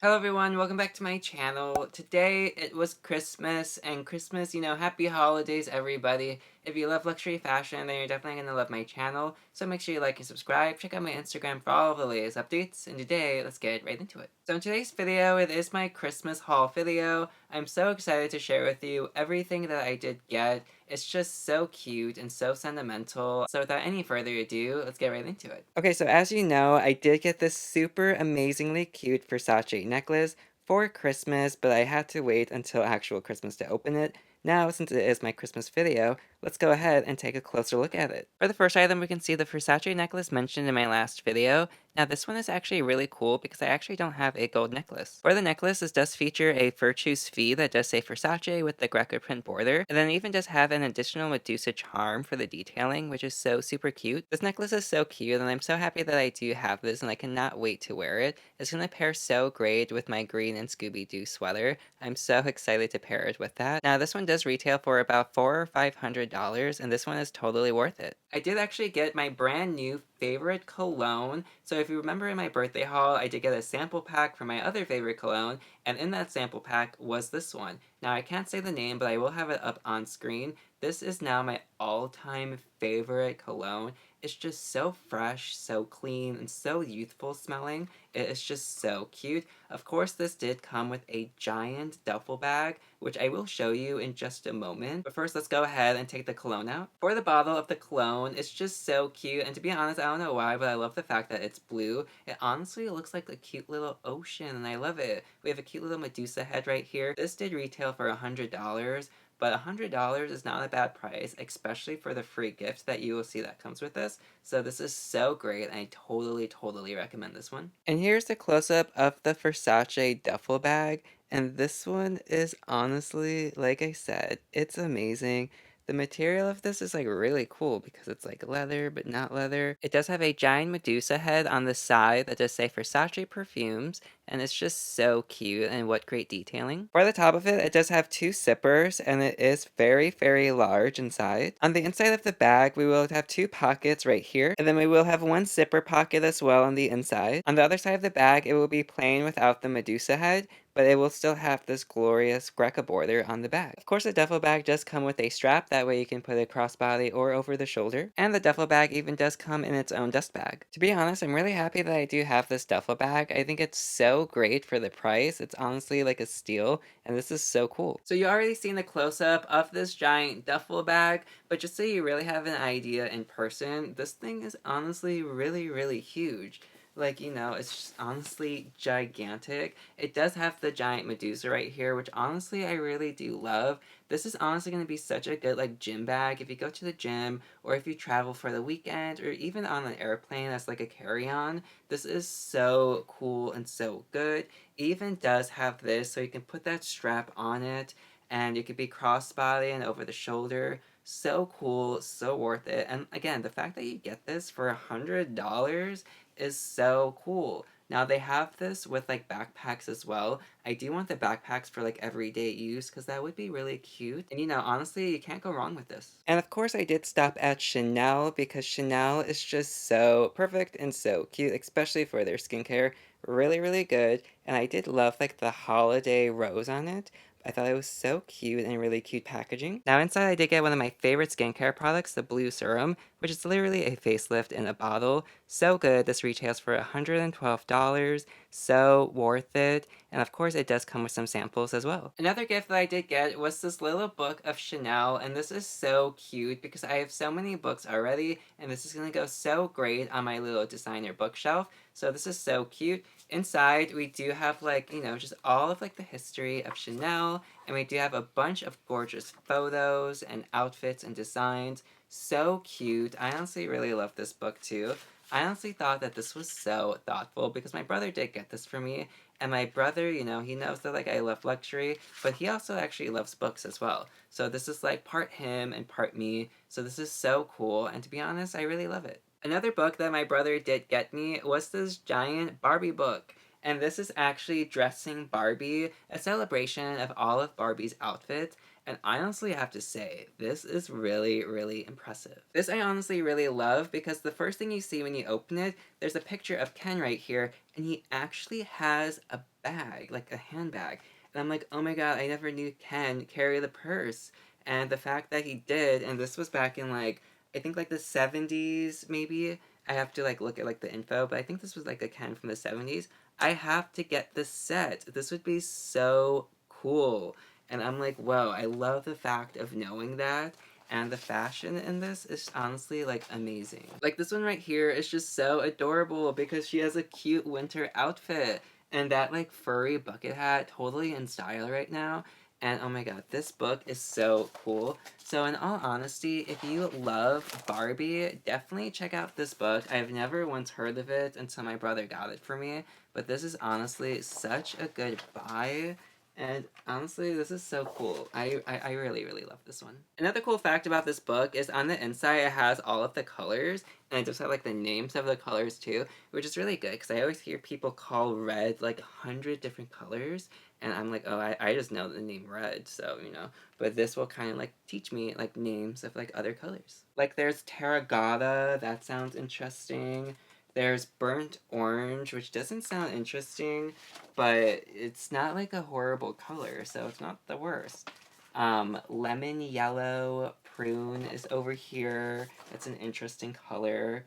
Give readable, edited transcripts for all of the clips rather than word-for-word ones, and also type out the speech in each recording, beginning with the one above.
Hello everyone, welcome back to my channel. Today it was Christmas, and Christmas, happy holidays everybody. If you love luxury fashion, then you're definitely gonna love my channel, so make sure you like and subscribe. Check out my Instagram for all of the latest updates, and today, let's get right into it. So in today's video, it is my Christmas haul video. I'm so excited to share with you everything that I did get. It's just so cute and so sentimental. So without any further ado, let's get right into it. Okay, so as you know, I did get this super amazingly cute Versace necklace for Christmas, but I had to wait until actual Christmas to open it. Now, since it is my Christmas video, let's go ahead and take a closer look at it. For the first item, we can see the Versace necklace mentioned in my last video. Now, this one is actually really cool because I actually don't have a gold necklace. For the necklace, this does feature a Virtue's V that does say Versace with the Greco print border, and then it even does have an additional Medusa charm for the detailing, which is so super cute. This necklace is so cute, and I'm so happy that I do have this, and I cannot wait to wear it. It's gonna pair so great with my green and Scooby-Doo sweater. I'm so excited to pair it with that. Now, this one does retail for about $400 or $500, and this one is totally worth it. I did actually get my brand new favorite cologne. So if you remember in my birthday haul, I did get a sample pack for my other favorite cologne, and in that sample pack was this one. Now I can't say the name, but I will have it up on screen. This is now my all-time favorite cologne. It's just so fresh, so clean, and so youthful smelling. It is just so cute. Of course, this did come with a giant duffel bag, which I will show you in just a moment. But first, let's go ahead and take the cologne out. For the bottle of the cologne, it's just so cute, and to be honest, I don't know why, but I love the fact that it's blue. It honestly looks like a cute little ocean, and I love it. We have a cute little Medusa head right here. This did retail for $100, but $100 is not a bad price, especially for the free gift that you will see that comes with this. So this is so great, and I totally recommend this one. And here's the close-up of the Versace duffel bag, and this one is honestly, like I said, it's amazing. The material of this is like really cool because it's like leather but not leather. It does have a giant Medusa head on the side that does say Versace perfumes, and it's just so cute, and what great detailing. For the top of it, it does have two zippers, and it is very large inside. On the inside of the bag, we will have two pockets right here, and then we will have one zipper pocket as well on the inside. On the other side of the bag, it will be plain without the Medusa head, but it will still have this glorious Greca border on the back. Of course, the duffel bag does come with a strap, that way you can put it crossbody or over the shoulder, and the duffel bag even does come in its own dust bag. To be honest, I'm really happy that I do have this duffel bag. I think it's so great for the price. It's honestly like a steal, and this is so cool. So you already seen the close-up of this giant duffel bag, but just so you really have an idea in person, this thing is honestly really huge. Like, it's just honestly gigantic. It does have the giant Medusa right here, which honestly I really do love. This is honestly going to be such a good like gym bag if you go to the gym, or if you travel for the weekend, or even on an airplane as like a carry-on. This is so cool and so good. It even does have this, so you can put that strap on it, and it could be crossbody and over the shoulder. So cool, so worth it. And again, the fact that you get this for $100 is so cool. Now they have this with like backpacks as well. I do want the backpacks for like everyday use because that would be really cute. And honestly, you can't go wrong with this. And of course I did stop at Chanel because Chanel is just so perfect and so cute, especially for their skincare. Really good. And I did love like the holiday rose on it. I thought it was so cute and really cute packaging. Now inside I did get one of my favorite skincare products, the Blue Serum, which is literally a facelift in a bottle. So good. This retails for $112. So worth it. And of course, it does come with some samples as well. Another gift that I did get was this little book of Chanel, and this is so cute because I have so many books already, and this is going to go so great on my little designer bookshelf. So this is so cute. Inside, we do have like, just all of like the history of Chanel, and we do have a bunch of gorgeous photos and outfits and designs. So cute. I honestly really love this book too. I honestly thought that this was so thoughtful because my brother did get this for me, and my brother, he knows that like I love luxury, but he also actually loves books as well. So this is like part him and part me. So this is so cool, and to be honest, I really love it. Another book that my brother did get me was this giant Barbie book. And this is actually Dressing Barbie, a celebration of all of Barbie's outfits. And I honestly have to say, this is really impressive. This I honestly really love because the first thing you see when you open it, there's a picture of Ken right here, and he actually has a bag, like a handbag. And I'm like, oh my god, I never knew Ken carry the purse. And the fact that he did, and this was back in like, I think like the 70s maybe. I have to like look at like the info, but I think this was like a Ken from the 70s. I have to get the set. This would be so cool. And I'm like, whoa, I love the fact of knowing that. And the fashion in this is honestly like amazing. Like this one right here is just so adorable because she has a cute winter outfit. And that like furry bucket hat, totally in style right now. And oh my god, this book is so cool. So in all honesty, if you love Barbie, definitely check out this book. I've never once heard of it until my brother got it for me. But this is honestly such a good buy. And honestly, this is so cool. I really, really love this one. Another cool fact about this book is on the inside it has all of the colors. And it just has like the names of the colors too, which is really good because I always hear people call red like 100 different colors. And I'm like, oh, I just know the name red, so, you know. But this will kind of like teach me like names of like other colors. Like there's terracotta, that sounds interesting. There's burnt orange, which doesn't sound interesting, but it's not like a horrible color, so it's not the worst. Lemon yellow prune is over here. That's an interesting color.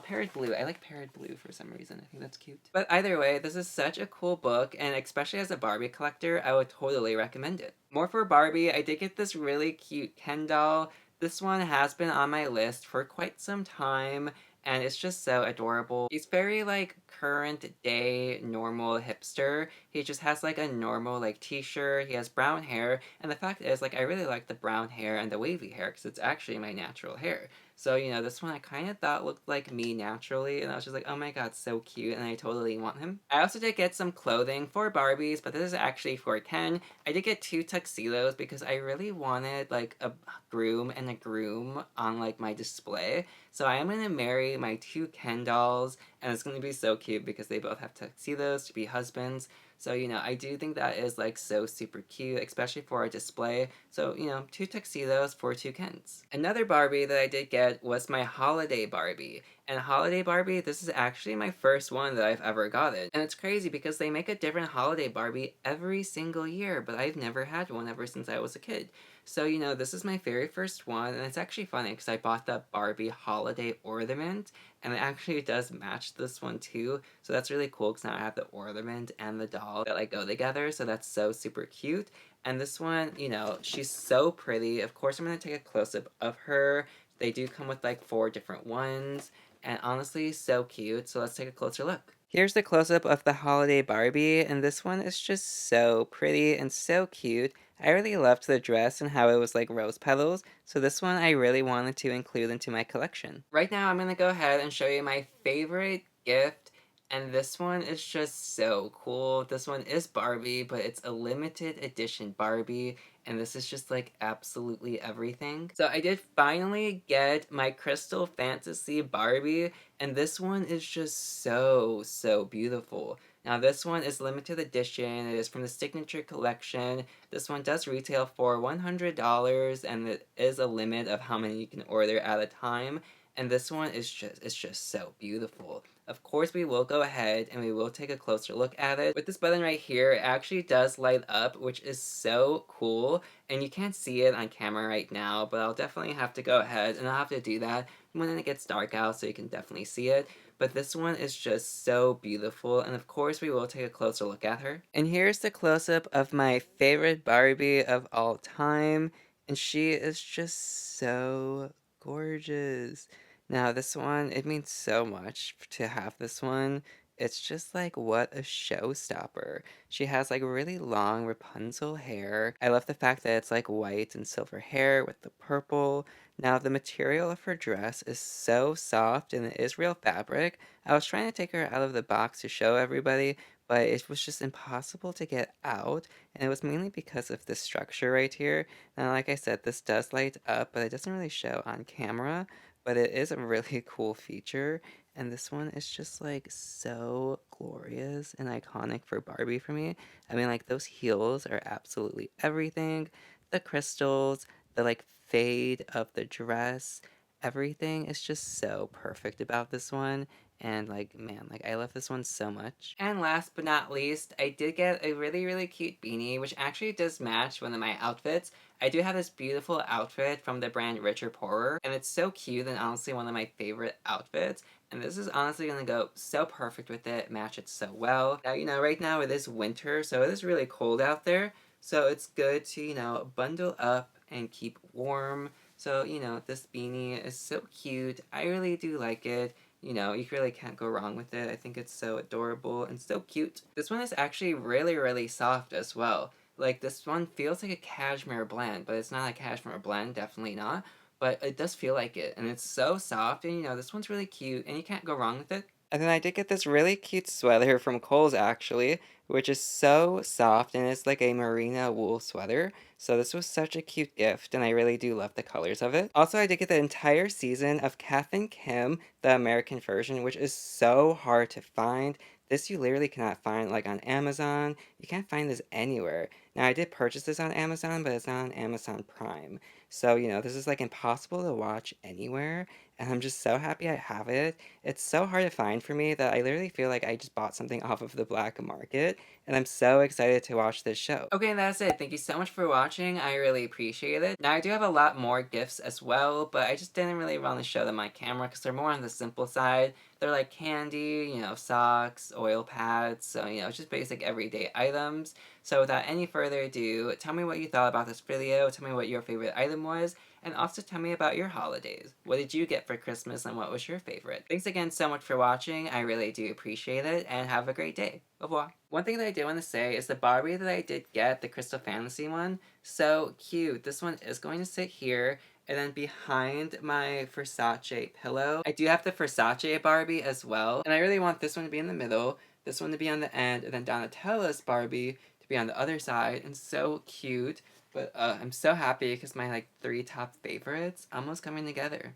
Parrot blue. I like parrot blue for some reason. I think that's cute. But either way, this is such a cool book, and especially as a Barbie collector, I would totally recommend it. More for Barbie, I did get this really cute Ken doll. This one has been on my list for quite some time, and it's just so adorable. He's very like current day normal hipster. He just has like a normal like t-shirt, he has brown hair, and the fact is like I really like the brown hair and the wavy hair because it's actually my natural hair. So, you know, this one I kind of thought looked like me naturally, and I was just like, oh my god, so cute, and I totally want him. I also did get some clothing for Barbies, but this is actually for Ken. I did get 2 tuxedos because I really wanted, like, a groom and a groom on, like, my display. So I am going to marry my 2 Ken dolls, and it's going to be so cute because they both have tuxedos to be husbands. So, you know, I do think that is like so super cute, especially for a display. So, you know, 2 tuxedos for 2 Kens. Another Barbie that I did get was my holiday Barbie. And holiday Barbie, this is actually my first one that I've ever gotten. And it's crazy because they make a different holiday Barbie every single year, but I've never had one ever since I was a kid. So, you know, this is my very first one, and it's actually funny because I bought the Barbie holiday ornament, and it actually does match this one too. So that's really cool because now I have the ornament and the doll that like go together. So that's so super cute. And this one, you know, she's so pretty. Of course, I'm going to take a close-up of her. They do come with like 4 different ones. And honestly, so cute. So let's take a closer look. Here's the close-up of the holiday Barbie, and this one is just so pretty and so cute. I really loved the dress and how it was like rose petals, so this one I really wanted to include into my collection. Right now I'm gonna go ahead and show you my favorite gift, and this one is just so cool. This one is Barbie, but it's a limited edition Barbie, and this is just like absolutely everything. So I did finally get my Crystal Fantasy Barbie, and this one is just so, so beautiful. Now this one is limited edition, it is from the Signature Collection. This one does retail for $100, and it is a limit of how many you can order at a time. And this one is just so beautiful. Of course, we will go ahead and we will take a closer look at it. With this button right here, it actually does light up, which is so cool. And you can't see it on camera right now, but I'll definitely have to go ahead and I'll have to do that when it gets dark out so you can definitely see it. But this one is just so beautiful, and of course we will take a closer look at her. And here's the close-up of my favorite Barbie of all time, and she is just so gorgeous. Now this one, it means so much to have this one. It's just like what a showstopper. She has like really long Rapunzel hair. I love the fact that it's like white and silver hair with the purple. Now the material of her dress is so soft and it is real fabric. I was trying to take her out of the box to show everybody, but it was just impossible to get out, and it was mainly because of this structure right here. Now, like I said, this does light up, but it doesn't really show on camera, but it is a really cool feature, and this one is just like so glorious and iconic for Barbie for me. I mean, like those heels are absolutely everything. The crystals, the like fade of the dress, everything is just so perfect about this one, And like, man, like I love this one so much. And last but not least, I did get a really, really cute beanie, which actually does match one of my outfits. I do have this beautiful outfit from the brand Richer Poorer, and it's so cute and honestly one of my favorite outfits. And this is honestly gonna go so perfect with it, match it so well. Now, right now it is winter, so it is really cold out there. So it's good to, bundle up and keep warm. So, this beanie is so cute. I really do like it. You really can't go wrong with it. I think it's so adorable and so cute. This one is actually really, really soft as well. Like, this one feels like a cashmere blend, but it's not a cashmere blend, definitely not. But it does feel like it, and it's so soft, and this one's really cute, and you can't go wrong with it. And then I did get this really cute sweater from Kohl's actually, which is so soft, and it's like a merino wool sweater. So this was such a cute gift, and I really do love the colors of it. Also, I did get the entire season of Kath Kim, the American version, which is so hard to find. This you literally cannot find like on Amazon. You can't find this anywhere. Now, I did purchase this on Amazon, but it's not on Amazon Prime. So, this is like impossible to watch anywhere, and I'm just so happy I have it. It's so hard to find for me that I literally feel like I just bought something off of the black market, and I'm so excited to watch this show. Okay, that's it. Thank you so much for watching. I really appreciate it. Now, I do have a lot more gifts as well, but I just didn't really want to show them my camera because they're more on the simple side. They're like candy, socks, oil pads, so, just basic everyday items. So without any further ado, tell me what you thought about this video, tell me what your favorite item was, and also tell me about your holidays. What did you get for Christmas and what was your favorite? Thanks again so much for watching, I really do appreciate it, and have a great day. Au revoir. One thing that I did want to say is the Barbie that I did get, the Crystal Fantasy one, so cute. This one is going to sit here, and then behind my Versace pillow, I do have the Versace Barbie as well, and I really want this one to be in the middle, this one to be on the end, and then Donatella's Barbie to be on the other side, and so cute. But I'm so happy because my like 3 top favorites almost coming together.